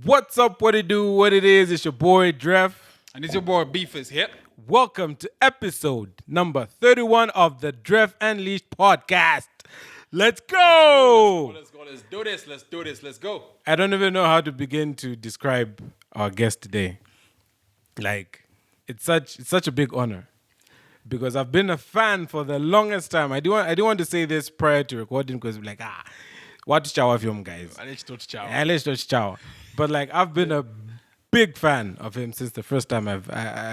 What's up, what it do, what it is? It's your boy Dref. And it's your boy Beefus here. Welcome to episode number 31 of the Dref Unleashed podcast. Let's go! Let's do this. Let's go. I don't even know how to begin to describe our guest today. Like, it's such a big honor. Because I've been a fan for the longest time. I didn't want to say this prior to recording because like, what chow film guys. Let's Chow. But like I've been a big fan of him since the first time I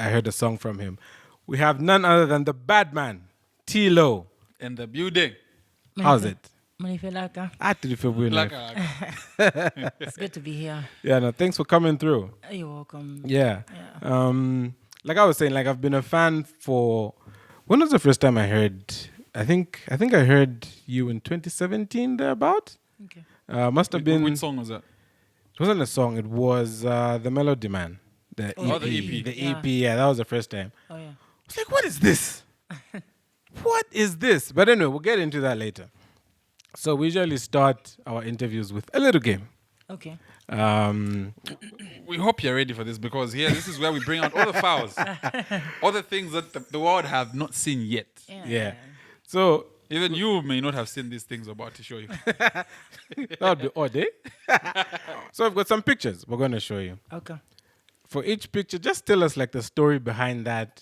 heard a song from him. We have none other than the bad man, T-Lo. in the building. How's it? Manifilaka. It's good to be here. Yeah, no, thanks for coming through. You're welcome. Yeah. Like I was saying, like I've been a fan for. When was the first time I heard? I think I heard you in 2017 thereabout. Okay. Must have been. Which song was that? It wasn't a song. It was the Melody Man. The EP. Oh, the EP. The EP. Yeah, that was the first time. Oh yeah. I was like, what is this? What is this? But anyway, we'll get into that later. So we usually start our interviews with a little game. Okay. We hope you're ready for this because here, this is where we bring out all the files. All the things that the world have not seen yet. Yeah. So Even you may not have seen these things we're about to show you. that would be odd, eh? So I've got some pictures we're going to show you. Okay. For each picture, just tell us like the story behind that,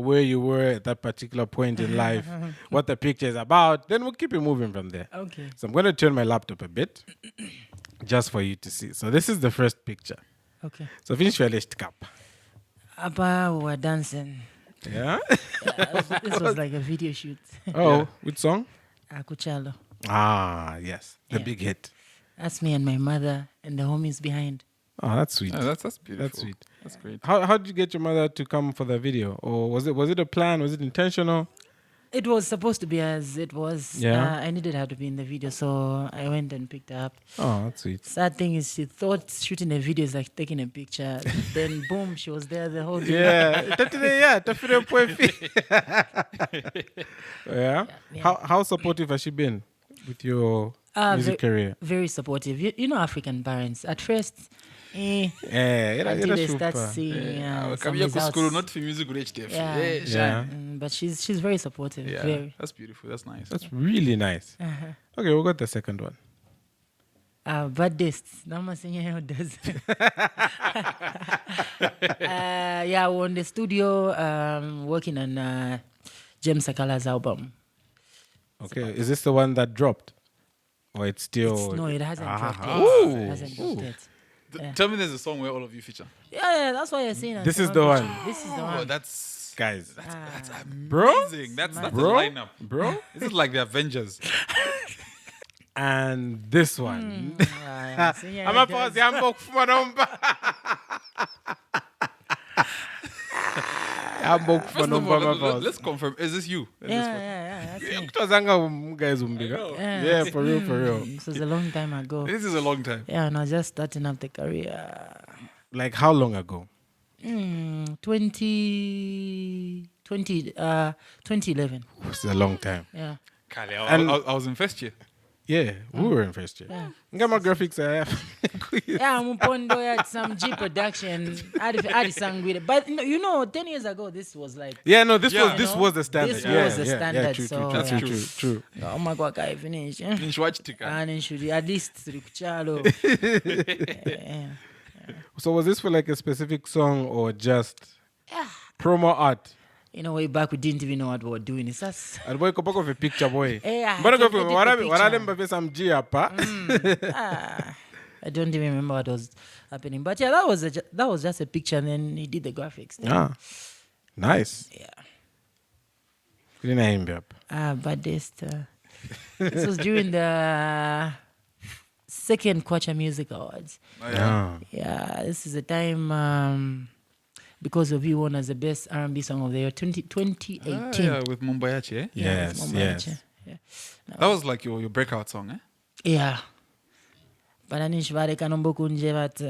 where you were at that particular point in life, what the picture is about. Then we'll keep it moving from there. Okay. So I'm going to turn my laptop a bit just for you to see. So this is the first picture. Okay. So finish your list cap. Abba, we were dancing. Yeah? This was like a video shoot. Yeah. Which song? Ku Chalo. Ah, yes. The Yeah. big hit. That's me and my mother and the homies behind. Oh, that's sweet. Yeah, that's beautiful. That's sweet. That's great. How did you get your mother to come for the video? Or was it a plan? Was it intentional? It was supposed to be as it was. Yeah. I needed her to be in the video, so I went and picked her up. Oh, that's sweet. Sad thing is, she thought shooting a video is like taking a picture. Then boom, she was there the whole day. Yeah. Yeah. Yeah. How supportive has she been with your music career? Very supportive. You know African parents. At first, Yeah, until they start seeing Come some here to school, results. not for music with HDF. Yeah. Yeah. But she's very supportive. Yeah. Very. That's beautiful. That's nice. That's really nice. Okay, we'll get the second one. Buddhists. Nama singing does. Yeah, we're in the studio working on James Sakala's album. Okay, is this the one that dropped? Or it's still... No, it hasn't dropped yet. Ooh. It hasn't dropped yet. Yeah. Tell me there's a song where all of you feature. Yeah, that's why you're saying. This is the one. This is the Oh, one. that's Guys. that's Bro? amazing. That's a Bro? lineup. Bro? This is like the Avengers. And this one. I'm I'm a pause. Yambo kufanomba. Yambo First of kufanomba all, mapause. let's confirm. Is this you? Yeah, that's me. Kutozanga guys umbiga. Yeah, for real. This was a long time ago. This is a long time. Yeah, and I was just starting up the career. Like how long ago? 2011. It's a long time. Yeah. Kale, And- I was in first year. Yeah, we were in first year. Yeah. Ngama graphics Yeah, Mupondo had some G production. I sang with it. But you know, 10 years ago, this was like, Yeah, no, this Yeah. was the standard. This yeah, was the standard, True, so, true, yeah. true. oh my God, I finished. In Schwarztika. And then should at least Ku Chalo. Yeah. So was this for like a specific song or just promo art? You know, way back, we didn't even know what we were doing. It's just, And boy, kopoko of a picture boy. Yeah, Mbona I can kwa edit the waralemba pesa some G hapa. I don't even remember what was happening. But yeah, that was just a picture, and then he did the graphics. Ah, nice. Yeah. Kulina himbi hapa. Buddhist. This was during the second Kwacha Music Awards. Oh, yeah. Yeah, this is the time because of you won as the best R&B song of the year 2018. Yeah, with Mumbayachi, eh? Yeah, Yes, with yes. Mama Yeah. That was like your breakout song, eh? Yeah. But anishvare kanombo kunje bat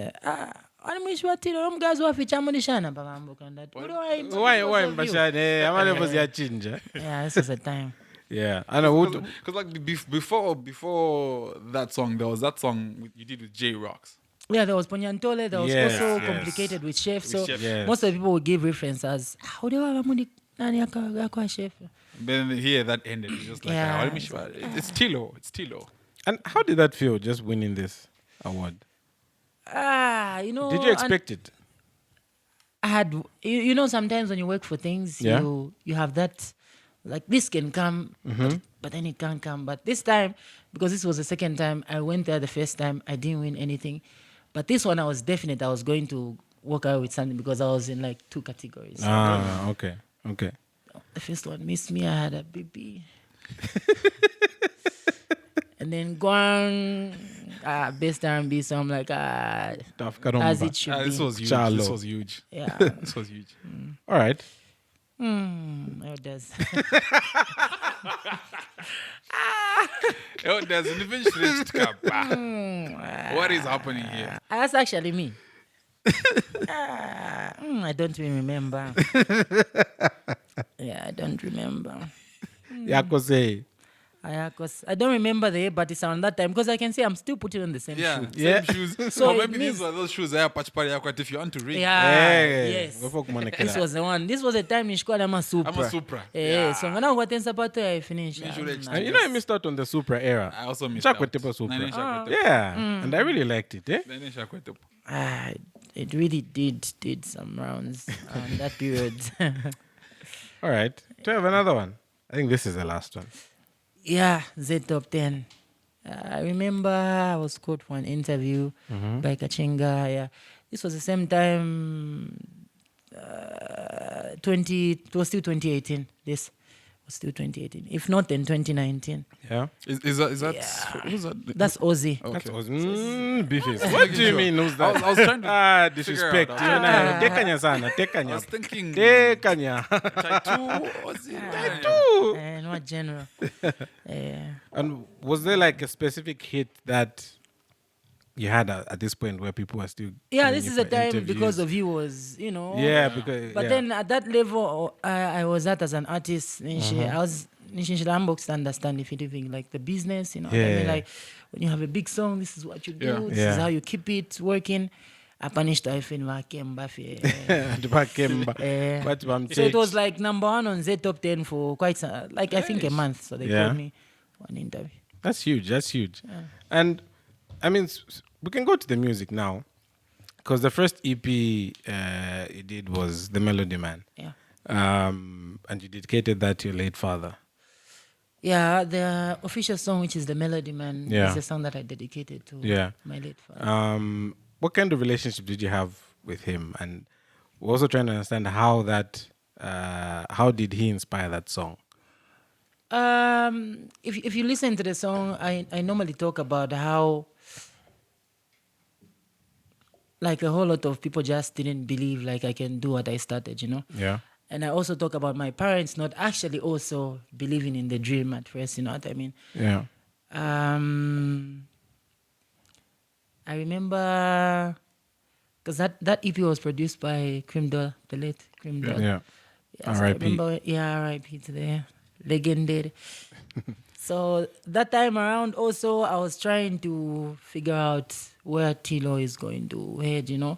animishwatiro nomgazi wafichamulishana pakamboka ndati. Why mbashane? Amalevo ziyachinja. Yeah, this was a time. Yeah, I know. Because like before that song, there was that song you did with J Rocks. Yeah, there was Ponyantole. There was Yes, also yes. complicated with chef. So Chef. Yes. most of the people would give references. How do I nani akwa chef? Then here that ended. It's just like, Yeah. let me show it's Tilo. It's Tilo. And how did that feel, just winning this award? You know. Did you expect it? I had, you know, sometimes when you work for things, Yeah. you have that, like this can come, but then it can't come. But this time, because this was the second time, I went there the first time, I didn't win anything. But this one, I was definite I was going to walk out with something because I was in like 2 categories. So Okay. the first one missed me, I had a baby. And then Guang, best R&B, so I'm like, Tough as Karumba. it should be. This was huge. Chalo. This was huge. Yeah. This was huge. All right. It does. Oh, there's an even stretched cap. What is happening here? That's actually me. I don't even remember. Yeah, I don't remember. Yakose. Cause I don't remember the year, but it's around that time because I can say I'm still putting on the same Yeah, shoe. Yeah. same shoes. So Or it maybe means- these were those shoes I have patch party if you want to read. Yes. This This was the one. This was the time in school I'm a Supra. I'm a Supra. Yeah. So when I got in Sapato, I finished. Me should And you know, I missed out on the Supra era. I also missed Chakwe out. Tepa Supra. Nine Chakwe Tepa. Yeah, and I really liked it. Eh? Nine Chakwe Tepa. It really did some rounds that period. All right. Do you have another one? I think this is the last one. Yeah, Z Top 10. I remember I was called for an interview by Kachinga. Yeah, this was the same time. It was still 2018. This was still 2018. If not, then 2019. Yeah. Is that Yeah. who's that? That's Ozzy. Okay. That was beefies. Just What making do you sure. mean? Who's I that? was trying to Disrespect. figure out. Tekanya sana. I Tekanya. was thinking Tekanya. Tattoo. What's it? And what general? Yeah. And was there like a specific hit that you had at this point where people were still? Yeah, calling this you is the for time interviews? because of you was, you know. Yeah, because. But yeah. then at that level, I was at as an artist. I was Nishinshilambox to understand if anything like the business, you know. What I Yeah. mean, like when you have a big song, this is what you do. Yeah. This Yeah. is how you keep it working. I punished Kemba. Ndibakemba. Eh. But So it was like number 1 on Z Top 10 for quite some, like I think a month. So they Yeah. called me for an interview. That's huge. That's huge. And I mean, we can go to the music now, because the first EP you did was The Melody Man. Yeah. And you dedicated that to your late father. Yeah, the official song, which is The Melody Man, Yeah. is a song that I dedicated to Yeah. my late father. What kind of relationship did you have with him? And we're also trying to understand how how did he inspire that song? If you listen to the song, I normally talk about how like a whole lot of people just didn't believe like I can do what I started, you know? Yeah. And I also talk about my parents not actually also believing in the dream at first, you know what I mean? Yeah. I remember because that EP was produced by Krimdol, the late Krimdol. Yeah. So I R.I.P. remember, R.I.P. to the legendary. So that time around, also I was trying to figure out where Tilo is going to head, you know,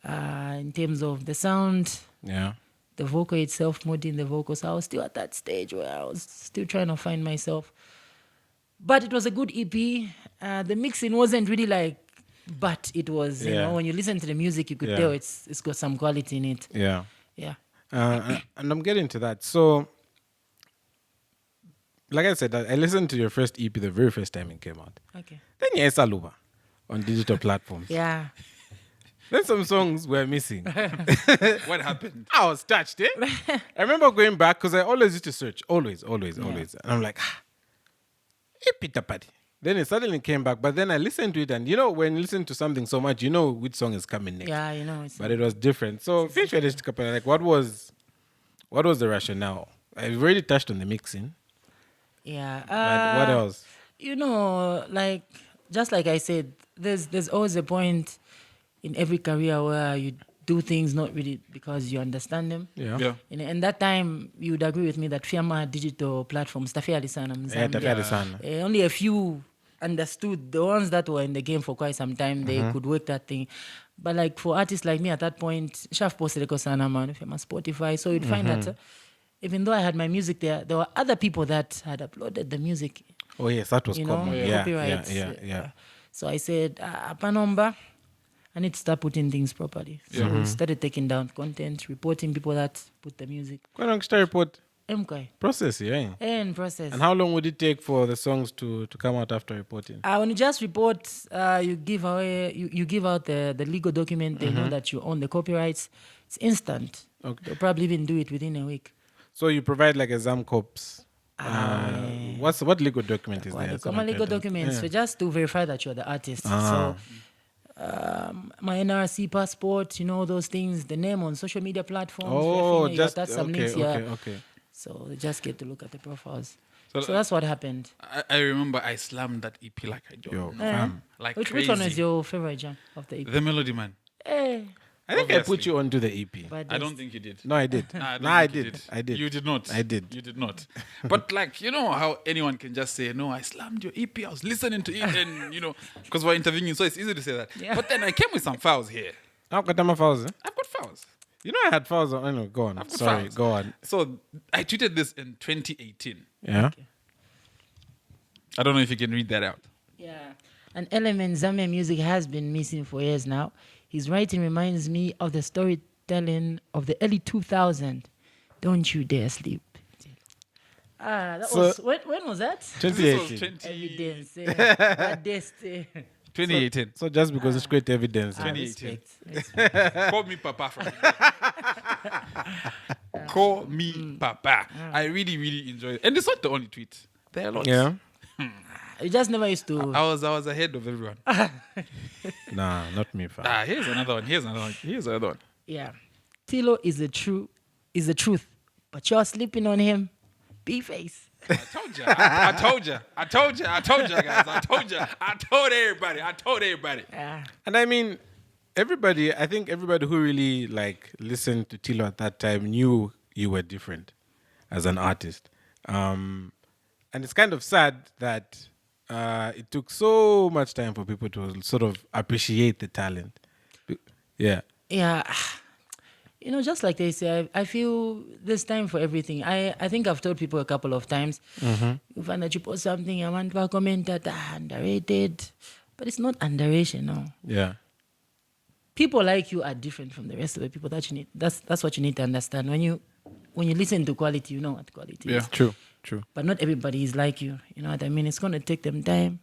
in terms of the sound, Yeah. the vocal itself, modding the vocals. So I was still at that stage where I was still trying to find myself. But it was a good EP. The mixing wasn't really like, but it was, you Yeah. know, when you listen to the music, you could Yeah. tell it's got some quality in it. Yeah. Yeah. And I'm getting to that. So, like I said, I listened to your first EP the very first time it came out. Okay. Then you Saluba on digital platforms. Yeah. Then some songs were missing. What happened? I was touched, eh? I remember going back because I always used to search. Always. And I'm like, Peter Paddy. Then it suddenly came back. But then I listened to it, and you know, when you listen to something so much, you know which song is coming next. Yeah, you know. It's But it was different. So, finish with this, like, what was the rationale? I've already touched on the mixing. yeah. But what else? You know, like just like I said, there's always a point in every career where you do things not really because you understand them. Yeah. Yeah. And that time, you would agree with me that Fiamma digital platforms, tafadhali sana Yeah, Mzambia. tafadhali sana. Only a few understood. The ones that were in the game for quite some time, they could work that thing. But like for artists like me at that point, Shaf posted Sana man, if I'm on Spotify. So you'd find that even though I had my music there were other people that had uploaded the music. Oh yes, that was common. Copyrights. Yeah. So I said, Panomba, I need to start putting things properly. So we started taking down content, reporting people that put the music. Quite long story report MK. process, yeah. And process. And how long would it take for the songs to come out after reporting? When you just report, you give away, you give out the legal document. They know that you own the copyrights. It's instant. Okay. They'll probably even do it within a week. So you provide like a ZAMCOPS. What legal document is there? Common legal documents, so just to verify that you're the artist. So my NRC passport, those things, the name on social media platforms. Oh, just that's some links, okay. So they just get to look at the profiles. So So that's what happened. I remember I slammed that EP like I don't Yo, know. fam. Like Which crazy. one is your favorite jam of the EP? The Melody Man. Eh, I think I put Obviously. you onto the EP. but I don't think you did. No, I did. Nah, don't I think you did. I did. You did not. I did. You did not. But like, you know how anyone can just say, no, I slammed your EP. I was listening to it and, because we're interviewing, so it's easy to say that. Yeah. But then I came with some files here. I've got my files. I've got files. I had files on. I know. Go on. I've got Sorry. files. Go on. So I tweeted this in 2018. Yeah. I don't know if you can read that out. Yeah. An element Zambian music has been missing for years now. His writing reminds me of the storytelling of the early 2000s. Don't you dare sleep. When was that? This 2018. was 20 Evidence. 2018. So just because it's great evidence. Ah. 2018. Respect. Call me Papa from Call me Papa. I really, really enjoy it. And it's not the only tweet. There are lots. Yeah. You just never used to. I was ahead of everyone. Nah, not me, fam. Here's another one. Here's another one. Yeah. Tilo is the truth. But you're sleeping on him. B-face. I told you. I told you. I told you, guys. I told everybody. Yeah. And I mean, I think everybody who really listened to Tilo at that time knew you were different as an artist. And it's kind of sad that it took so much time for people to sort of appreciate the talent. Yeah. Yeah. Just like they say, I feel there's time for everything. I think I've told people a couple of times, you find that you post something, I want to comment that underrated. But it's not underrated, no. Yeah. People like you are different from the rest of the people that you need. That's what you need to understand. When you listen to quality, you know what quality is. True. But not everybody is like you. You know what I mean? It's going to take them time.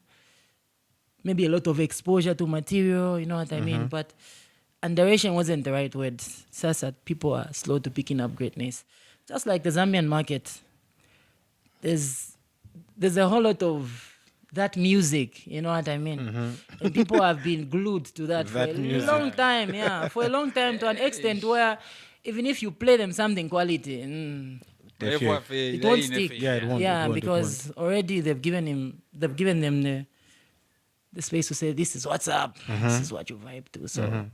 Maybe a lot of exposure to material, you know what I mean? But underration wasn't the right word. It's just that people are slow to picking up greatness. Just like the Zambian market, there's a whole lot of that music, you know what I mean? And people have been glued to that for a long time, for a long time, to an extent where even if you play them something quality, it won't stick. Yeah, it won't. It won't, because already they've given them the space to say, this is what's up, this is what you vibe to. So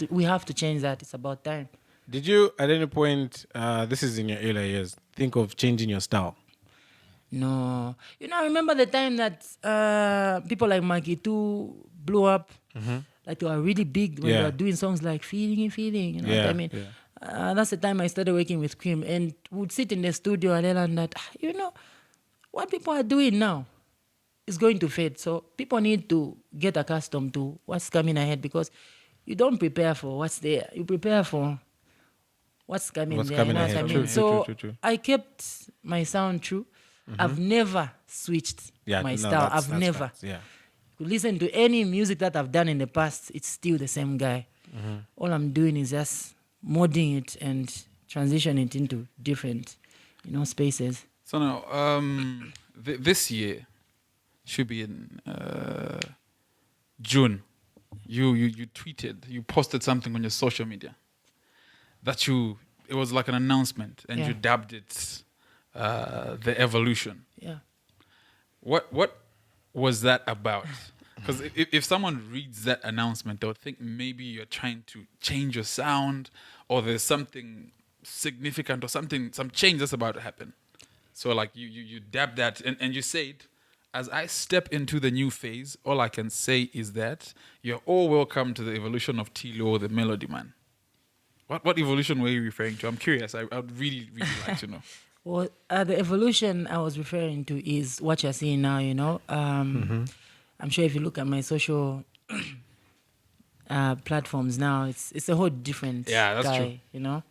we have to change that. It's about time. Did you, at any point, this is in your earlier years, think of changing your style? No. I remember the time that people like Maki 2 blew up. Like they were really big when they were doing songs like Feeling, you know what I mean? Yeah. That's the time I started working with Cream and would sit in the studio and learn that, what people are doing now is going to fade. So people need to get accustomed to what's coming ahead because you don't prepare for what's there. You prepare for what's coming there. Coming you know ahead. what I mean? True. I kept my sound true. I've never switched my style. I've never. Facts. Yeah. You listen to any music that I've done in the past, it's still the same guy. All I'm doing is just modding it and transition it into different, spaces. So now, this year should be in June. You tweeted, you posted something on your social media that it was like an announcement, and you dubbed it the Evolution. Yeah. What was that about? Because if someone reads that announcement, they'll think maybe you're trying to change your sound, or there's something significant or some change that's about to happen. So like you dab that and you said, as I step into the new phase, all I can say is that you're all welcome to the evolution of Tilo, the Melody Man. What evolution were you referring to? I'm curious. I'd really, really like to know. Well, the evolution I was referring to is what you're seeing now, you know. I'm sure if you look at my social platforms now, it's a whole different Yeah, that's guy, true. you know.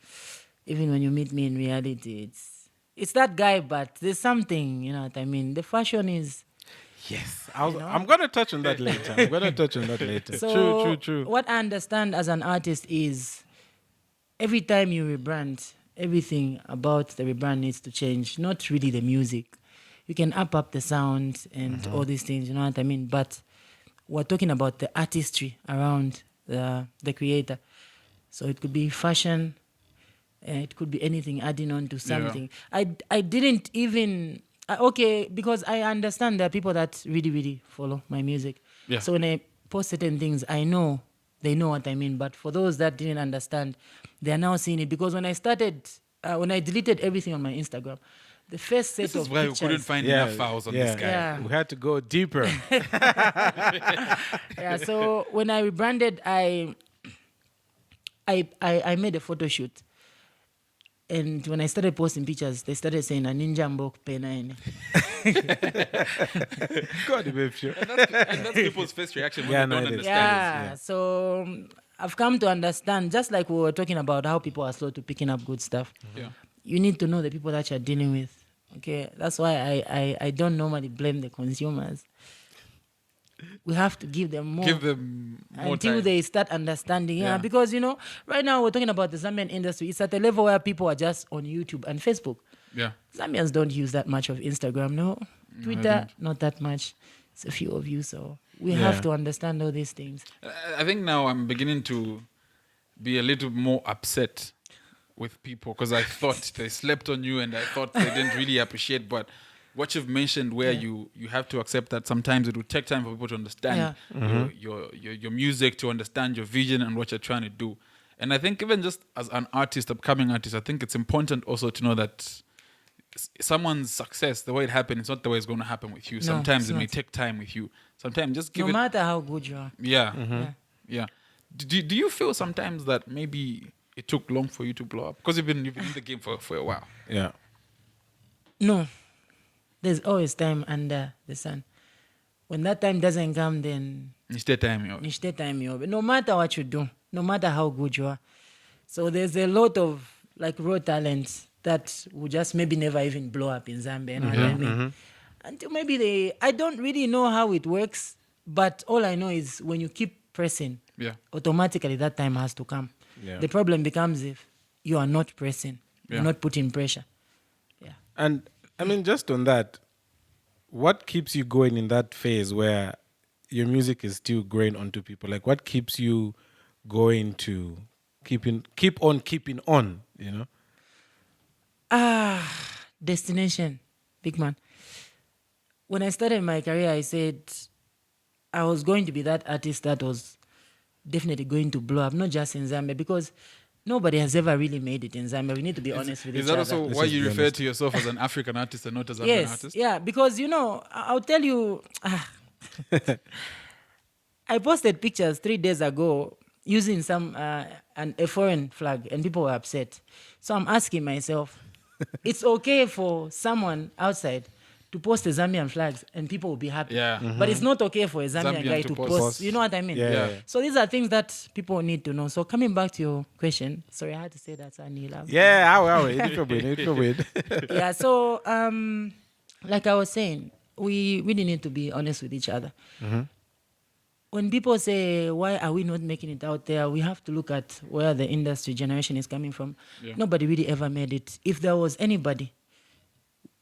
Even when you meet me in reality, it's that guy, but there's something, you know what I mean. The fashion is Yes. You know? I'm going to touch on that later. so. True. What I understand as an artist is every time you rebrand, everything about the rebrand needs to change. Not really the music. You can up the sound and all these things, you know what I mean? But we're talking about the artistry around the creator. So it could be fashion, it could be anything adding on to something. I didn't even okay, because I understand there are people that really, really follow my music. Yeah. So when I post certain things, I know they know what I mean. But for those that didn't understand, they are now seeing it. Because when I started, when I deleted everything on my Instagram, the first set This of is why we pictures, couldn't find enough files on this guy. Yeah. We had to go deeper. yeah. So when I rebranded, I made a photo shoot. And when I started posting pictures, they started saying, a ninja mbok pena. God, babe, sure. And that's people's first reaction when Yeah, they no, don't it is. understand. Yeah. So I've come to understand, just like we were talking about how people are slow to picking up good stuff. Yeah. You need to know the people that you're dealing with. Okay, that's why I don't normally blame the consumers. We have to give them more. Give them more until time. they start understanding. Yeah, Yeah. because, you know, right now we're talking about the Zambian industry. It's at a level where people are just on YouTube and Facebook. Yeah. Zambians don't use that much of Instagram, no. Twitter, not that much. It's a few of you, so we have to understand all these things. I think now I'm beginning to be a little more upset with people because I thought they slept on you and I thought they didn't really appreciate. But what you've mentioned, where you have to accept that sometimes it will take time for people to understand your music, to understand your vision and what you're trying to do. And I think even just as an artist, upcoming artist, I think it's important also to know that someone's success, the way it happened, it's not the way it's going to happen with you. No, Sometimes it's it may not. take time with you. Sometimes just give No it. matter how good you are. Yeah. Do you feel sometimes that maybe it took long for you to blow up? Because you've been in the game for a while. Yeah. No. There's always time under the sun. When that time doesn't come, then It's the time. nishte time yobe. No matter what you do, no matter how good you are. So there's a lot of like raw talents that will just maybe never even blow up in Zambia. You know what I mean? Until maybe I don't really know how it works, but all I know is when you keep pressing, Yeah. automatically that time has to come. Yeah. The problem becomes if you are not pressing, Yeah. you're not putting pressure. Yeah. And I mean, just on that, what keeps you going in that phase where your music is still growing onto people? Like, what keeps you going to keep on keeping on? You know? Destination, big man. When I started my career, I said I was going to be that artist that was definitely going to blow up, not just in Zambia, because nobody has ever really made it in Zambia. We need to be honest with each Is that other. also why you refer to yourself as an African artist and not a Zambian Yes, artist? yeah, because, you know, I'll tell you, I posted pictures 3 days ago using a foreign flag, and people were upset. So I'm asking myself, it's okay for someone outside to post the Zambian flags and people will be happy. Yeah. But it's not okay for a Zambian Zambian guy to to post. post. You know what I mean? Yeah. So these are things that people need to know. So coming back to your question, sorry, I had to say that, Anila. Yeah, so like I was saying, we really need to be honest with each other. When people say, why are we not making it out there, we have to look at where the industry generation is coming from. Yeah. Nobody really ever made it. If there was anybody,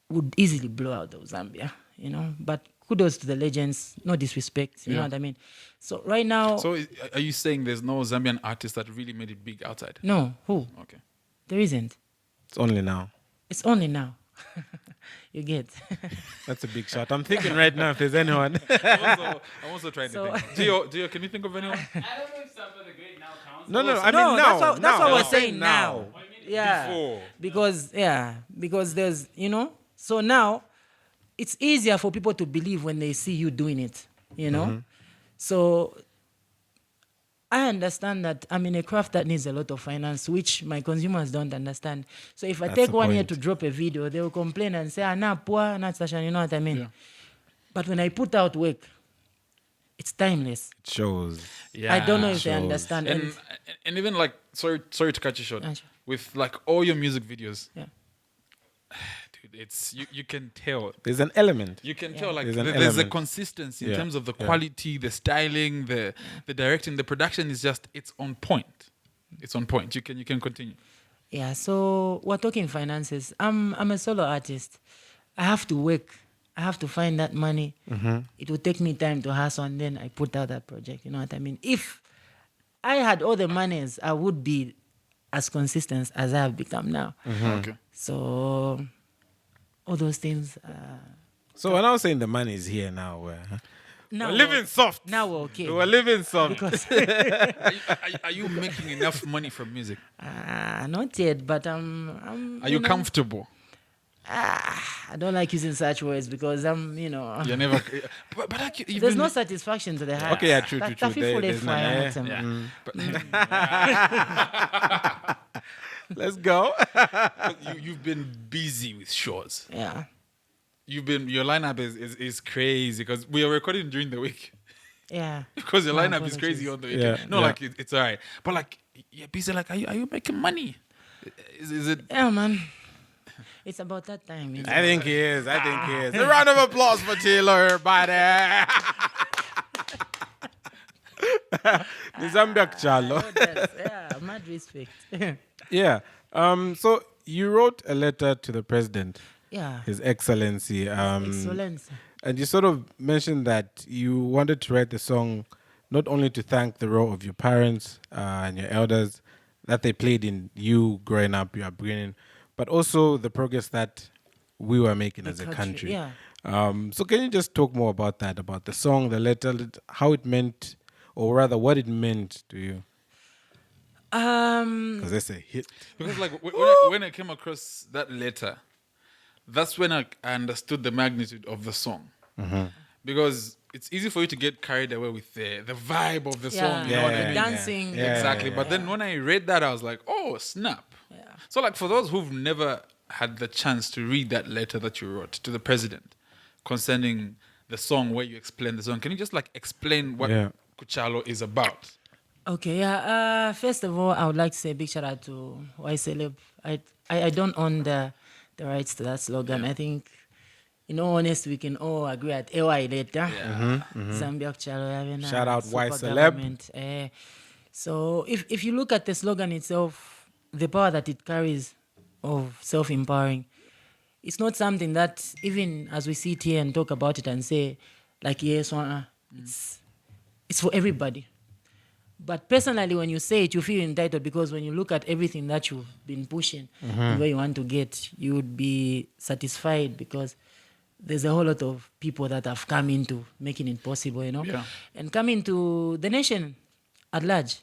would easily blow out of Zambia, you know. But kudos to the legends, no disrespect, you know Yeah. what I mean? So right now, So are you saying there's no Zambian artist that really made it big outside? no, who? Okay. There isn't. It's only now. It's only now. You get. That's a big shot. I'm thinking right now if there's anyone. I'm also trying So- to think. Gio, can you think of anyone? I don't know if Samba the Great now counts. No, I mean No, now. that's what now. we're saying now. Yeah. Before. Because there's, you know, so now it's easier for people to believe when they see you doing it, you know? So I understand that I'm in a craft that needs a lot of finance, which my consumers don't understand. So if I That's take the 1 year point. to drop a video, they will complain and say, nah, poor, not station, you know what I mean? Yeah. But when I put out work, it's timeless. It shows. Yeah. I don't know if they shows. understand. And even like sorry to cut you short. Ah, sure. With like all your music videos, Yeah. dude, it's you can tell. There's an element. You can tell like There's an there's a element. consistency in Yeah, terms of the yeah. quality, the styling, the directing, the production is just it's on point. It's on point. You can continue. Yeah, so we're talking finances. I'm a solo artist. I have to work. I have to find that money. It will take me time to hustle, and then I put out that project. You know what I mean? If I had all the monies, I would be as consistent as I have become now. Okay. So all those things. So when I was saying the money is here now, Now we're living soft. Now we're okay. We're living soft. Because Are you making enough money from music? not yet, but I'm. Are you know, comfortable? I don't like using such words because You're never. But like you've there's been- no satisfaction to the heart. Okay, yeah, true. There's none, Mm. Let's go. you've been busy with shows. Yeah. Your lineup is crazy because we are recording during the week. Yeah. Because your My lineup is crazy apologies. on the weekend. Yeah, No, yeah. like it's alright. But like you're busy. Like are you making money? Is it? Yeah, man. It's about that time. You know? I think he is. A round of applause for Taylor, everybody. The Zambia Ku Chalo. Yeah, mad respect. Yeah. So you wrote a letter to the president, Yeah. His Excellency. Excellence. And you sort of mentioned that you wanted to write the song not only to thank the role of your parents and your elders that they played in you growing up, your upbringing, but also the progress that we were making as a country. Yeah. So can you just talk more about that, about the song, the letter, how it meant, or rather what it meant to you? Because that's a hit. Because like when I came across that letter, that's when I understood the magnitude of the song. Because it's easy for you to get carried away with the vibe of the song. You know what I mean? Dancing. Yeah. Exactly. But then when I read that, I was like, oh, snap. Yeah. So like for those who've never had the chance to read that letter that you wrote to the president concerning the song where you explain the song, can you just like explain what Ku Chalo is about? Okay, yeah. First of all, I would like to say a big shout out to Y Celeb. I don't own the rights to that slogan. I think, in all honesty, we can all agree at AY later. Zambia Ku Chalo, having a Shout out Y super Celeb. government. So if you look at the slogan itself, the power that it carries of self-empowering, it's not something that even as we sit here and talk about it and say, like, yes, it's for everybody. But personally, when you say it, you feel entitled because when you look at everything that you've been pushing and where you want to get, you would be satisfied because there's a whole lot of people that have come into making it possible, you know? Yeah. And coming to the nation at large.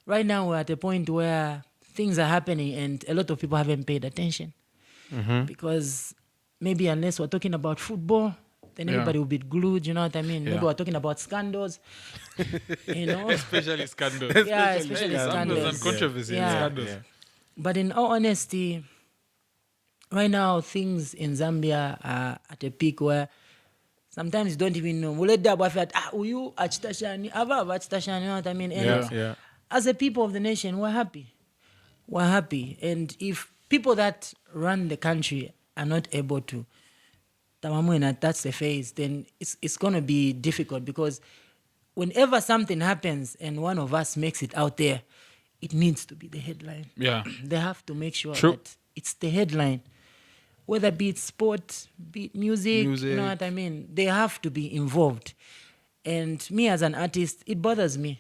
Right now, we're at a point where things are happening and a lot of people haven't paid attention. Because maybe unless we're talking about football, then everybody will be glued, you know what I mean? Maybe we're talking about scandals, you know? Especially scandals. Yeah, especially scandals. and controversy. Yeah. Scandals. But in all honesty, right now things in Zambia are at a peak where sometimes you don't even know. You know what I mean? And as a people of the nation, we're happy. We're happy. And if people that run the country are not able to, that's the phase, then it's going to be difficult because whenever something happens and one of us makes it out there, it needs to be the headline. Yeah. They have to make sure True. that it's the headline. Whether be it sport, be it music, you Music. know what I mean? They have to be involved. And me as an artist, it bothers me.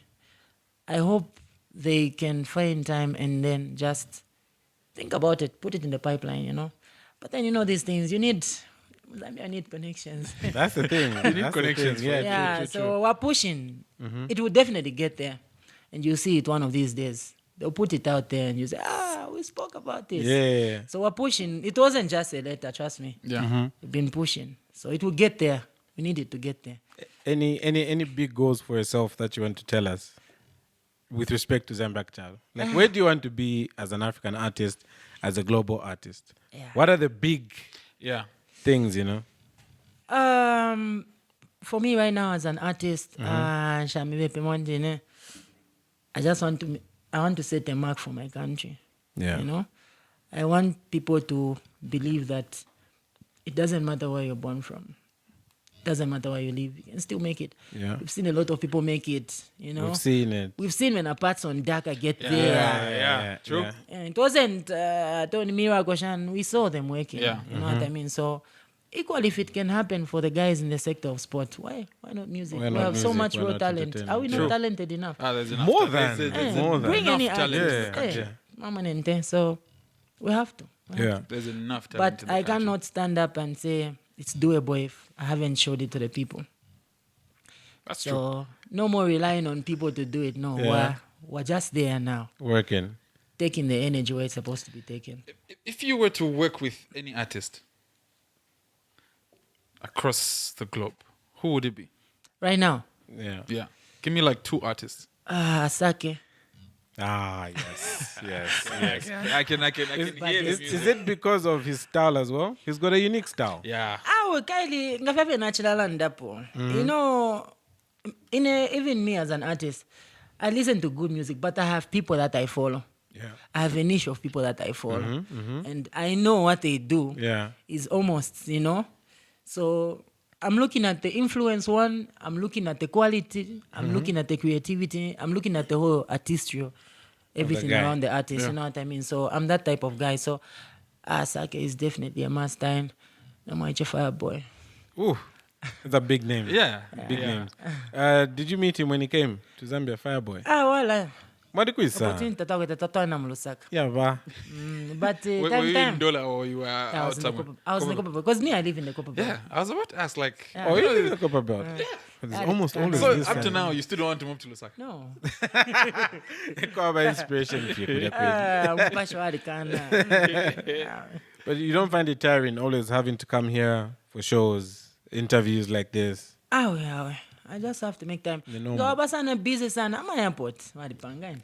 I hope they can find time and then just think about it, put it in the pipeline, you know? But then, you know, these things, I need connections. That's the thing. You need connections. Yeah, true. so we're pushing. It will definitely get there. And you'll see it one of these days. They'll put it out there and you say, we spoke about this. Yeah. So we're pushing. It wasn't just a letter, trust me. Yeah. We've been pushing. So it will get there. We need it to get there. Any big goals for yourself that you want to tell us with respect to Zambia Ku Chalo? Like, where do you want to be as an African artist, as a global artist? Yeah. What are the big things, you know? For me right now as an artist, I just want to set a mark for my country. Yeah. You know, I want people to believe that it doesn't matter where you're born from. It doesn't matter where you live. You can still make it. Yeah. We've seen a lot of people make it, you know. We've seen it. We've seen when Aparts on Dhaka get there. Yeah. True. Yeah. And it wasn't Tony Miragoshan. We saw them working. Yeah. You know what I mean? So equally, if it can happen for the guys in the sector of sport, why not music? Why We not have so music? much Why raw not talent. Are we entertainment? not talented enough? There's enough More talent. than. There's More than. Bring enough any talent in artist. this country. Permanent. So we have to. Yeah. There's enough talent But in the I country. cannot stand up and say it's doable if I haven't showed it to the people. That's true. So no more relying on people to do it. No, Yeah. we're just there now, Working. taking the energy where it's supposed to be taken. If you were to work with any artist across the globe, who would it be? Right now, Yeah. Yeah. Give me like 2 artists. Asake. Ah, yes. yes. I can But hear the it's- music. Is it because of his style as well? He's got a unique style. Yeah. Kylie, ngafyafe natural ndapo. You know, even me as an artist, I listen to good music, but I have people that I follow. Yeah. I have a niche of people that I follow. And I know what they do Yeah. is almost, you know. So I'm looking at the influence one, I'm looking at the quality, I'm looking at the creativity, I'm looking at the whole artistry, everything guy. around the artist, you know what I mean? So I'm that type of guy. So Asake is definitely a must time. I'm a Fireboy. Ooh. It's a big name. Yeah. Big Yeah. names. Did you meet him when he came to Zambia, Fireboy? Wala. Madikuisa. Opportunity tataweta na Lusaka. Yeah, ba. But Were time you in time. Dola or you were I out was in the somewhere? Copper. I was in the Copper because me I live in the Copper. Yeah. I was about to ask, like, Oh, you didn't talk about. It's almost always so this up to time. now, you still don't want to move to Lusaka? No. Call by inspiration if you could have paid. Mpasho hadi kana. But you don't find it tiring always having to come here for shows, interviews like this? Awe. I just have to make time. You know, Yo abasana busy sana. I'm airport. Madipangani.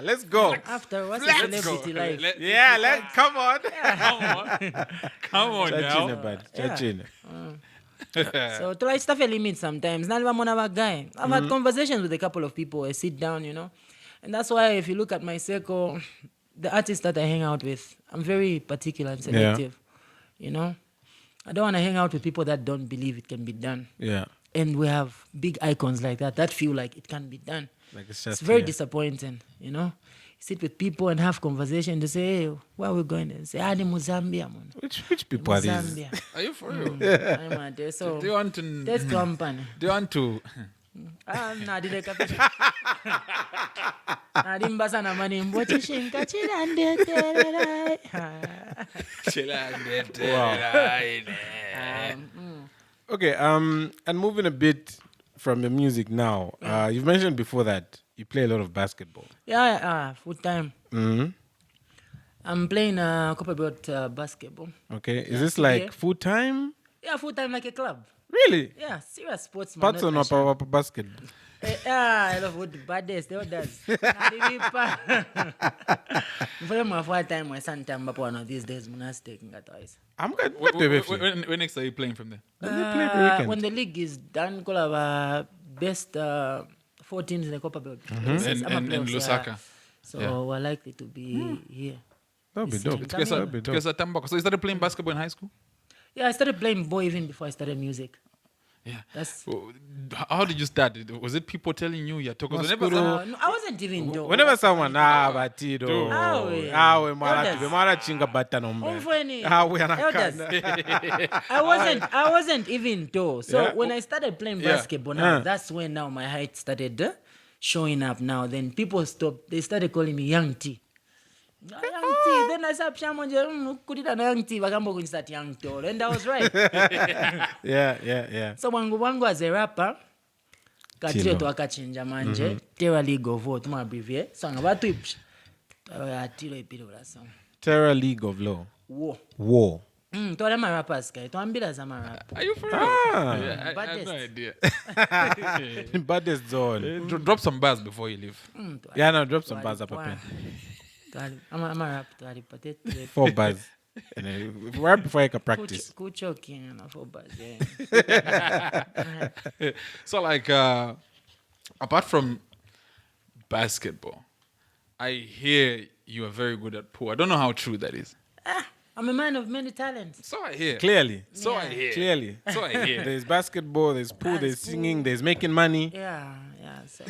Let's go. After what's a Let's go. celebrity life? Come on. Come on Chachine, now. bud. Chachine. So to like stuff a limit sometimes. Naliba mona guy. I've had conversations with a couple of people. I sit down, you know. And that's why if you look at my circle, the artists that I hang out with, I'm very particular and selective. You know? I don't want to hang out with people that don't believe it can be done. Yeah. And we have big icons like that feel like it can be done. Like it's just It's very here. disappointing, you know? Sit with people and have conversation to say, hey, where are we going? And say, I'm Zambia, man. Which people are these? Zambia. Are you for real? I'm out there. So, Do you want to? that's company. Do you want to? Nadileka Nadimba sana mani mbochi shinka chirande tererai. Okay, and moving a bit from the music now, you've mentioned before that you play a lot of basketball. Yeah, full time. Mm-hmm. I'm playing about basketball. Okay, is this like yeah. full time? Yeah, full time like a club. Really? Yeah, serious sportsman. Parts not on a up sham. basketball. I love what the baddest, they all does. Nalilipa. Mfanya mwafuwa time wa santa mbapo one of these days muna taking that twice. I'm good. What do you When next are you playing from there? play every weekend? When the league is done, call our best 4 teams in the Copa Belt. And Lusaka. So Yeah. we're likely to be here. That'd be This dope. season. That'd be dope. Because Tambako. So you started playing basketball in high school? Yeah, I started playing ball even before I started music. Yeah. That's How did you start? Was it people telling you you're talking? no, I wasn't even dope. Whenever someone batido awe mara Elders. tibe mara chinga bata nombe Umfweni. awe Elders. anakana I wasn't even tall. So Yeah. when I started playing Yeah. basketball now, that's when now my height started showing up now. Then people stopped. They started calling me Young T. Young T. Then I said, kudida na Young T. Wakambo kunstart Young Tall. And I was right. yeah So wangu as a rapper, katire Tilo. to akachinja manje. Terra League of War. Tuma abbreviate. So ngabatu ipsh. Tilo ipilo la song. Terra League of Law War. War Twala ma rappers guy. Twambila za ma rap. Are you for real? Ah. Yeah, I have no Baddest. idea. Baddest zone. Drop some bars before you leave. Yeah, no, drop some bars up a pen. I'm a rap. Twali patet. 4 bars. And then, right before I can practice. Kuchoking na 4 bars. Yeah. So, like, apart from basketball, I hear you are very good at pool. I don't know how true that is. I'm a man of many talents. So I hear. Clearly. So I Yeah. hear. Clearly. So I hear. There's basketball, there's pool, there's singing, there's making money. Yeah. So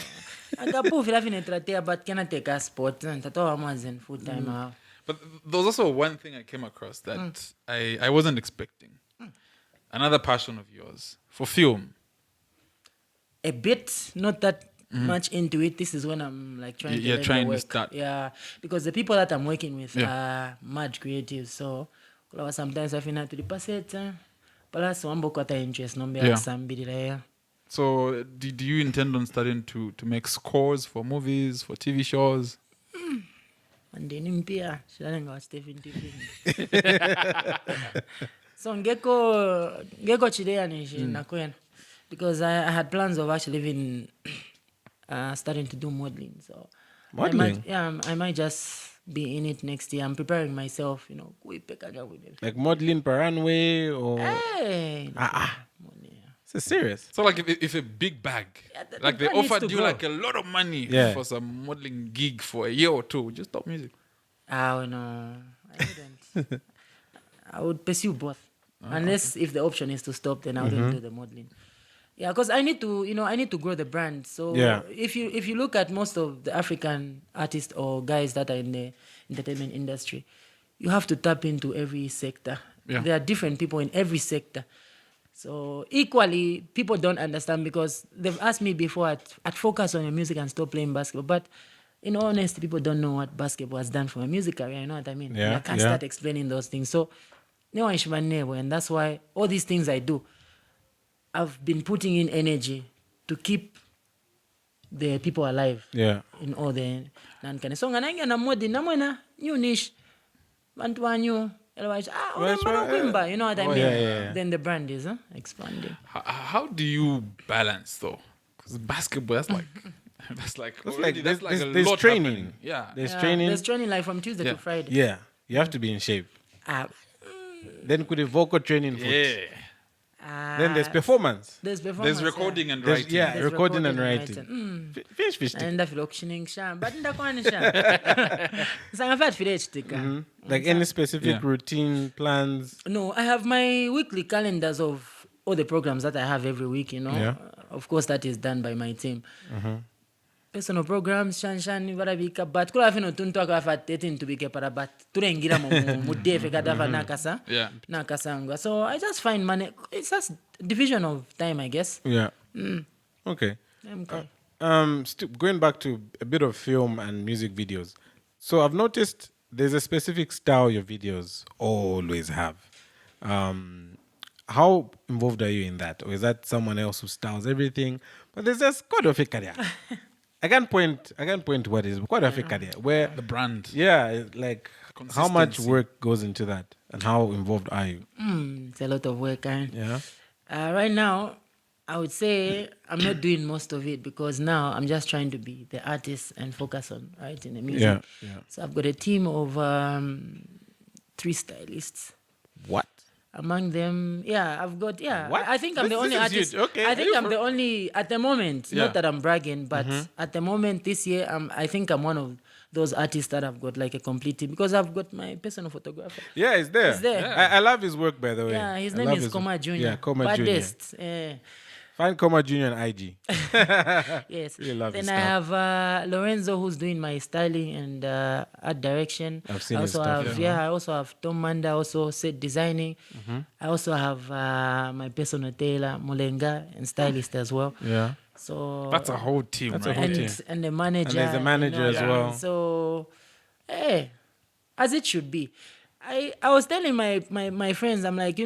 agapu vila finetratea but cannot take a sport. Tatoa mwazen full time out. But there was also one thing I came across that I wasn't expecting. Another passion of yours for film. A bit, not that much into it. This is when I'm like trying to You're learn the trying to work. start. Yeah, because the people that I'm working with Yeah. are mad creatives. So sometimes I feel to the passage. Plus, one book what I interest no Yeah. somebody there. So do you intend on starting to make scores for movies, for TV shows? And then impia, shalenga Stephen Tiffin. So ngeko chidea nishi nakwena. Because I had plans of actually even starting to do modeling. So Modeling? I might just be in it next year. I'm preparing myself, Like modeling per runway or. Hey, Is it serious? So like if a big bag, the like they brand needs offered to you grow. like a lot of money Yeah. for some modeling gig for a year or two, would you stop music? Oh no, I wouldn't. I would pursue both, unless if the option is to stop, then I wouldn't do the modeling. Yeah, because I need to grow the brand. So Yeah. if you look at most of the African artists or guys that are in the entertainment industry, you have to tap into every sector. Yeah. There are different people in every sector. So equally, people don't understand because they've asked me before at focus on your music and stop playing basketball. But in all honesty, people don't know what basketball has done for my music career. You know what I mean? Yeah, And I can't yeah. start explaining those things. So no one should never, and that's why all these things I do, I've been putting in energy to keep the people alive. Yeah. In all the nankane. So nganaingia na modi na mwena new niche. Bantu wanyu. Otherwise, kuimba, you know what I mean? yeah. Then the brand is expanding. How do you balance though? Because basketball, that's like There's a there's lot training. happening. Yeah. There's training. There's training like from Tuesday Yeah. to Friday. Yeah. You have to be in shape. Ah, Then could the vocal training. Yeah. Then there's performance. There's performance. There's recording and There's, writing. yeah, There's recording and recording writing. and Finish. Naenda filo auctioning sham, but ndakwani sham. Sangafat file chitika. Like any specific Yeah. routine, plans. No, I have my weekly calendars of all the programs that I have every week, you know. Yeah. Of course, that is done by my team. Personal programs, shan barabika, but kula fino tuntu akafa 13 to be para but turengira mu defe kadava nakasa. Yeah. Nakasanga. So I just find money. It's just division of time, I guess. Yeah. Okay. Okay. Going back to a bit of film and music videos. So I've noticed there's a specific style your videos always have. How involved are you in that? Or is that someone else who styles everything? But there's just quite a career. I can't point what is quite a career where The brand. yeah, like how much Consistency. work goes into that and how involved are you? It's a lot of work. Yeah. Right now, I would say I'm not doing most of it because now I'm just trying to be the artist and focus on writing the music. Yeah. So I've got a team of 3 stylists. What? Among them, I've got, What? I think I'm the This only is artist. huge. Okay. I think I'm the only, at the moment, Yeah. not that I'm bragging, but at the moment this year, I think I'm one of those artists that have got like a complete team because I've got my personal photographer. Yeah, it's there. It's there. I love his work, by the way. Yeah, his I name love is his Koma work. Jr. Yeah, Koma Jr. Baddest. Find Koma Jr. on IG. Yes. Really love his Then I stuff. have Lorenzo who's doing my styling and art direction. I've seen I his also stuff, have yeah. I also have Tom Manda also set designing. I also have my personal tailor Mulenga and stylist as well. Yeah. So That's a whole team, That's a right? whole and team. and the manager. And there's a manager as well. So as it should be. I was telling my friends, I'm like,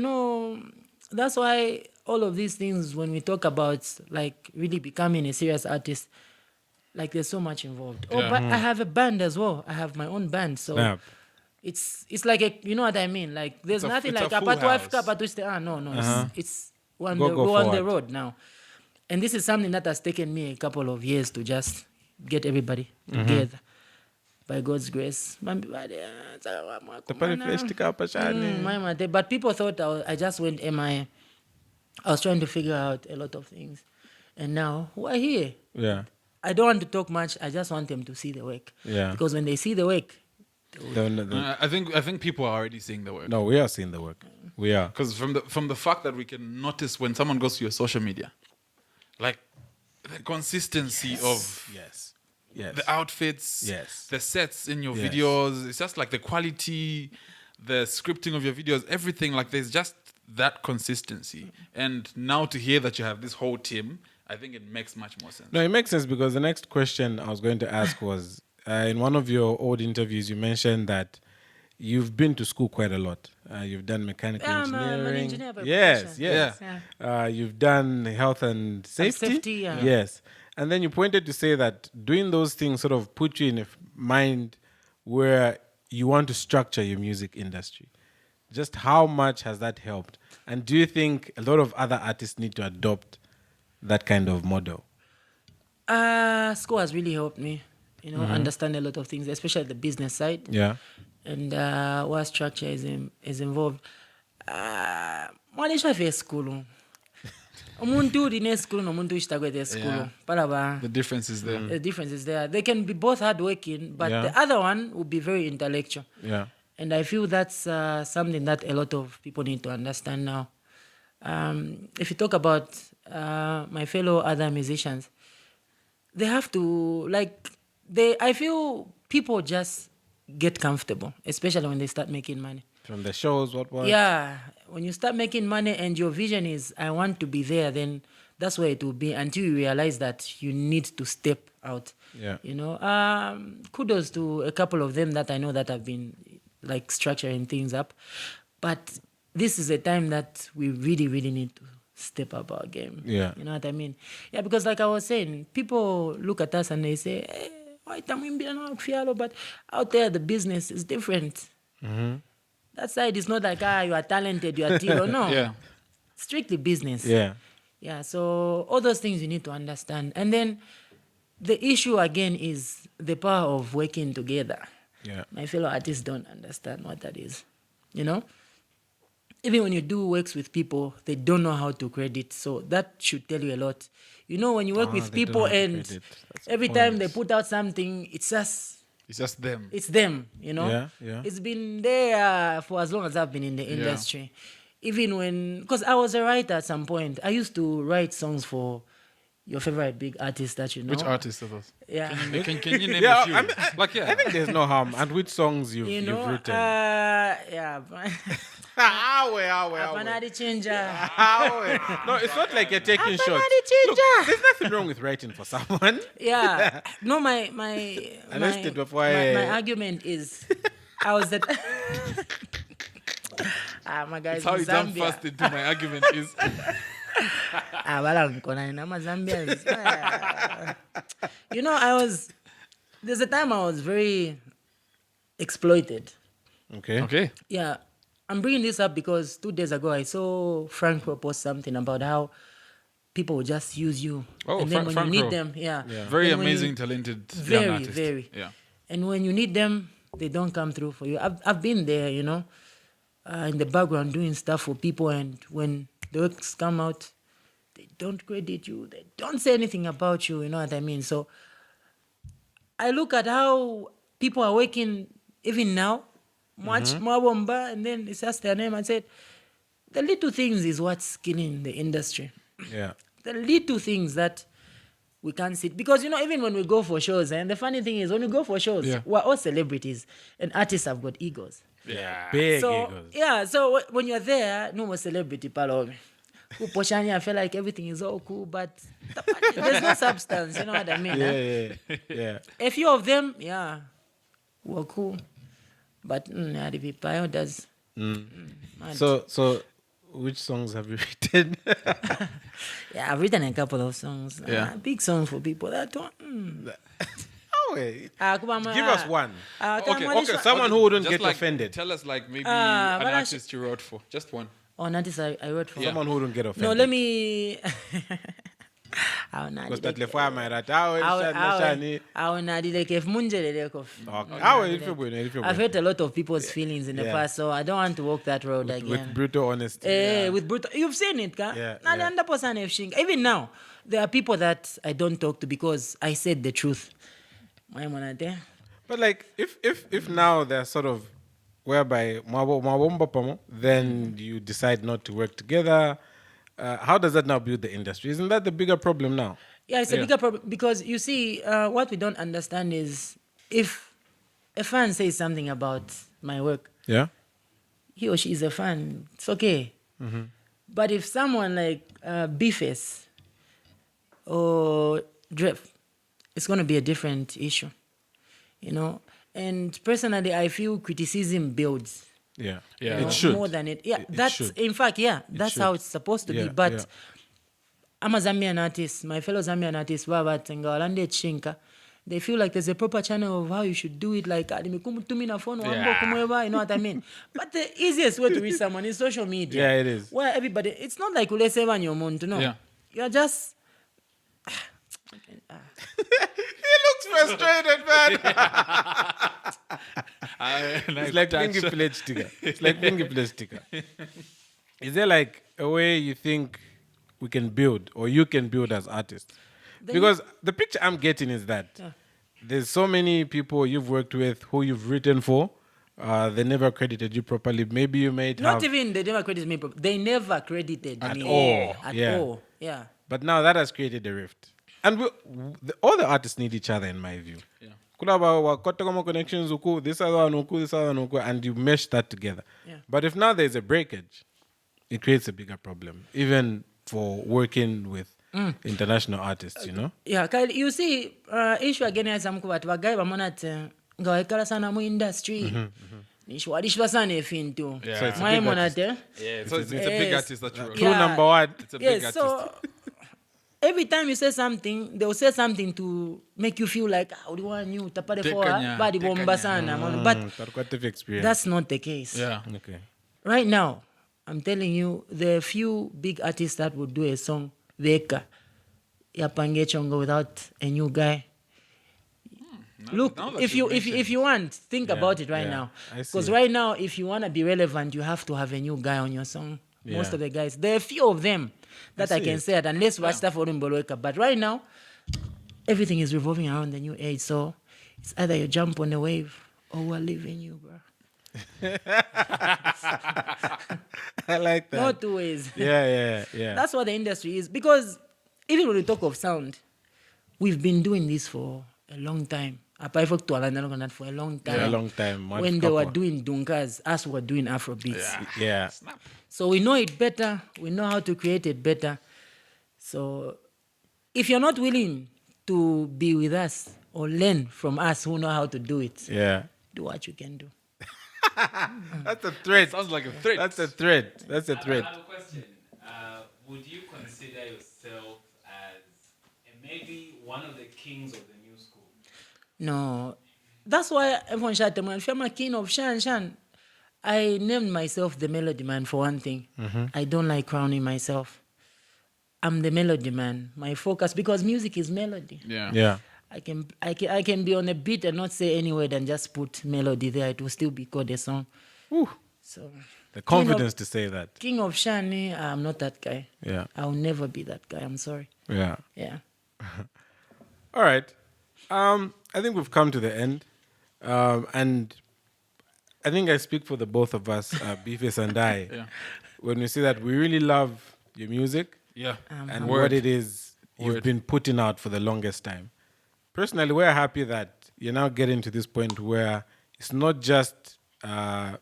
that's why all of these things, when we talk about like really becoming a serious artist, like there's so much involved. Oh, Yeah. but I have a band as well. I have my own band. So Snap. it's like a, you know what I mean? Like there's It's a- nothing it's a like full apart wife house. kapatu no. It's on Go we're on the forward. road now, and this is something that has taken me a couple of years to just get everybody together. By God's grace. But people thought I just went MIA. I was trying to figure out a lot of things. And now we're here. Yeah. I don't want to talk much. I just want them to see the work. Yeah. Because when they see the work, I think people are already seeing the work. No, we are seeing the work. We are. Because from the fact that we can notice when someone goes to your social media, like the consistency of Yes. Yes. the outfits, Yes. the sets in your Yes. videos, it's just like the quality, the scripting of your videos, everything. Like there's just that consistency. And now to hear that you have this whole team, I think it makes much more sense. No, it makes sense because the next question I was going to ask was in one of your old interviews, you mentioned that you've been to school quite a lot. You've done mechanical Yeah, I'm an engineering. engineer by Yes, profession. yes. Yeah. You've done health and safety. safety, yeah. Yes. And then you pointed to say that doing those things sort of put you in a mind where you want to structure your music industry. Just how much has that helped? And do you think a lot of other artists need to adopt that kind of model? School has really helped me, understand a lot of things, especially the business side. Yeah. And what structure is involved. Mwalisha fe school. Umuntu uri school nomuntu ishitagwete school. Yeah. Palaba. The difference is there. The difference is there. They can be both hardworking, but Yeah. the other one will be very intellectual. Yeah. And I feel that's something that a lot of people need to understand now. If you talk about my fellow other musicians, they have to, I feel people just get comfortable, especially when they start making money. From the shows, what? Yeah, when you start making money and your vision is, I want to be there, then that's where it will be until you realize that you need to step out. Yeah. Kudos to a couple of them that I know that have been like structuring things up. But this is a time that we really, really need to step up our game. Yeah. You know what I mean? Yeah, because like I was saying, people look at us and they say, hey, why but out there the business is different. That side is not like, you are talented, you are Tilo. No. Yeah. Strictly business. Yeah. Yeah, so all those things you need to understand. And then the issue again is the power of working together. Yeah. My fellow artists don't understand what that is. Even when you do works with people, they don't know how to credit. So that should tell you a lot. When you work with they don't people know how to and credit. That's every the time point. they put out something, it's It's just them. them, Yeah, yeah. It's been there for as long as I've been in the industry. Even because I was a writer at some point. I used to write songs for your favorite big artists that you know. Which artist of us? Yeah. Can you name Yeah, a few? I think there's no harm. And which songs you've written? Yeah. Apanadi changer. No, it's not like you're taking shots. Apanadi Look, changer. there's nothing wrong with writing for someone. Yeah. No, my Arrested before I- my argument is I was that my guys That's how in you jump Zambia. fast into my argument is. Wala nkona ina Zambians. There's a time I was very exploited. Okay. Okay. Yeah, I'm bringing this up because 2 days ago I saw Frank post something about how people will just use you. Oh, and then when Frank you need Rowe. them, Very then when amazing, you- talented young Very, artist. very. Yeah. And when you need them, they don't come through for you. I've been there, in the background doing stuff for people, and when the works come out, they don't credit you. They don't say anything about you. You know what I mean? So I look at how people are working even now, much more bomba, and then it's just their name. I said, the little things is what's killing the industry. Yeah. The little things that we can't sit. Because, even when we go for shows, and the funny thing is, when we go for shows, Yeah. we're all celebrities, and artists have got egos. Yeah. Big So, egos. yeah, so when you're there, no more celebrity, palo. Uposhani, I feel like everything is all cool, but there's no substance, you know what I mean? Yeah. A few of them, yeah, were cool. But the people does. Mad. So which songs have you written? Yeah, I've written a couple of songs. Yeah. Big songs for people that don't. Give us one. Okay. Someone who wouldn't Just get like, offended. Tell us like maybe Ah, an but I artist you wrote for. Just one. On artist I wrote for. Someone who wouldn't get offended. No, let me. Because that lefwa mairata. Shani. I've hurt a lot of people's feelings in the past, so I don't want to walk that road again. With brutal honesty. With brutal, you've seen it, ka? Yeah, Na yeah. the person even now, there are people that I don't talk to because I said the truth. But like, if now they're sort of whereby then you decide not to work together, how does that now build the industry? Isn't that the bigger problem now? Yeah, it's a bigger problem because you see, what we don't understand is if a fan says something about my work, Yeah. he or she is a fan, it's okay. But if someone like B-Face or Dref, it's going to be a different issue, you know. And personally, I feel criticism builds. Yeah. Yeah. You know, It should. more than it. Yeah, It that's should. in fact, that's should. how it's supposed to Yeah, be. But yeah. I'm a Zambian artist. My fellow Zambian artists, they feel like there's a proper channel of how you should do it. Like, you know what I mean? But the easiest way to reach someone is social media. Yeah, it is. Where everybody, it's not like Ule Sevan your month, no. Yeah. You're just. He looks frustrated, man. It's like finger plate sticker. It's like finger plate sticker. Is there like a way you think we can build or you can build as artists? Because the picture I'm getting is that there's so many people you've worked with who you've written for. They never credited you properly. Maybe you made Not even they never credited me. They never credited me all. At Yeah. all. Yeah. But now that has created a rift. And all the artists need each other, in my view. Yeah. Kulaba connections, this other one, this other one, and you mesh that together. Yeah. But if now there's a breakage, it creates a bigger problem, even for working with international artists, you know? Yeah, Kyle, you see, issue again ya samku watu wagai bamonate nga waikala sana mu industry. Nishwadishwa sana efintu. Yeah. So it's a Mwae big monate. Yeah, so it's a big artist that you wrote. True number one. It's a big Yes, artist. so every time you say something, they'll say something to make you feel like, ah, uliwa nyu, tapade for, Tekanya, badi bomba tekanya. sana. But Tarquative experience. that's not the case. Yeah. Okay. Right now, I'm telling you, there are few big artists that would do a song, Veka, Yapange Chongo, without a new guy. Look, now that if you've if you want, think about it right now. I see Because it. right now, if you want to be relevant, you have to have a new guy on your song. Most Yeah. of the guys, there are few of them that I see can it. say it, unless watch stuff for Mbolweka. But right now, everything is revolving around the new age. So it's either you jump on the wave or we're leaving you, bro. I like that. No two ways. Yeah. That's what the industry is. Because even when we talk of sound, we've been doing this for a long time. Apart from Tualanda for a long time. Yeah, a long time. When they were doing Dunkas, us were doing Afrobeats. Yeah. So we know it better. We know how to create it better. So if you're not willing to be with us or learn from us who know how to do it, Yeah. do what you can do. That's a threat. Sounds like a threat. That's a threat. That's a I threat. have a question. Would you consider yourself as maybe one of the kings of the new school? No. That's why everyone shouted, man, if I'm a king of Shan, I named myself the Melody Man for one thing. I don't like crowning myself. I'm the Melody Man. My focus, because music is melody. Yeah. Yeah. I can be on a beat and not say any word and just put melody there. It will still be called a song. Whew. So The confidence to say that. King of Shani, I'm not that guy. Yeah. I'll never be that guy. I'm sorry. Yeah. Yeah. All right. I think we've come to the end. And I think I speak for the both of us, B-Face and I, Yeah. when we say that we really love your music Yeah. and Word. what it is you've Word. been putting out for the longest time. Personally, we're happy that you're now getting to this point where it's not just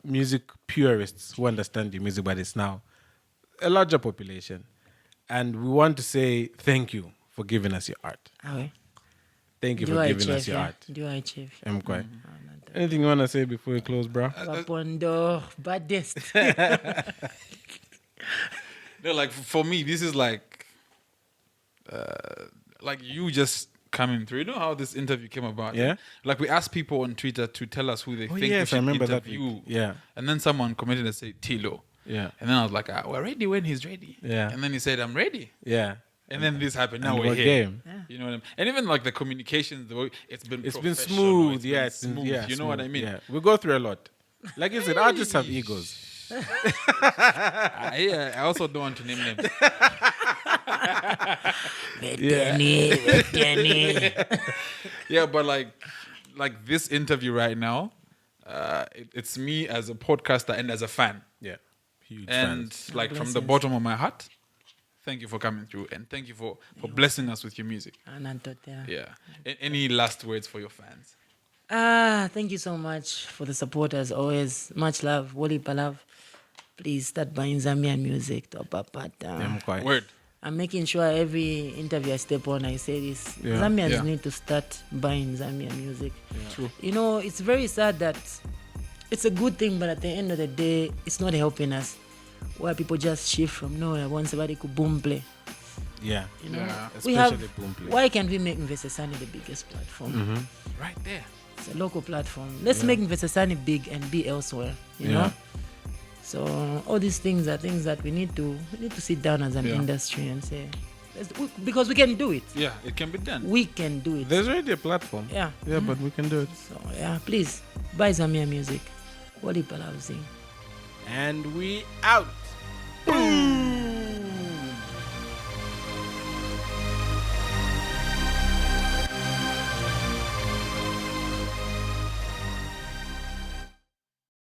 music purists who understand your music, but it's now a larger population. And we want to say thank you for giving us your art. Okay. Thank you for giving us your art. Do I achieve? I'm quite. Anything you want to say before we close, bro? Wapondo, baddest. No, like for me, this is like you just coming through. You know how this interview came about? Yeah. Like we asked people on Twitter to tell us who they think we yes, I should remember that interview. week. Yeah. And then someone commented and said Tilo. Yeah. And then I was like, we're ready when he's ready. Yeah. And then he said, I'm ready. Yeah. And then this happened. Now And we're what here. game? You know what I mean? And even like the communications, it's been It's professional, smooth. it's been Yeah. smooth. Yeah, You know what I mean? Yeah. We go through a lot. Like you said, artists have egos. I also don't want to name names. Yeah, but like this interview right now, it's me as a podcaster and as a fan. Yeah. Huge And fans. like from the Blessings. bottom of my heart, thank you for coming through and thank you for blessing us with your music. Yeah. Any last words for your fans? Thank you so much for the support as always. Much love. Woli Palav. Please start buying Zambian music. I'm quite. Word. I'm making sure every interview I step on, I say this. Yeah. Zambians Yeah. need to start buying Zambian music. True. You know, it's very sad that it's a good thing, but at the end of the day, it's not helping us. Where people just shift from nowhere, once somebody could boom play. Yeah. You know, Yeah. we Especially have. boom play. Why can't we make Mvesesani the biggest platform? Right there. It's a local platform. Let's make Mvesesani big and be elsewhere. You know. So all these things are things that we need to sit down as an Yeah. industry and say, because we can do it. Yeah, it can be done. We can do it. There's already a platform. Yeah. Yeah, but we can do it. So yeah, please buy Zambian music. Wali Palau sing. And we out.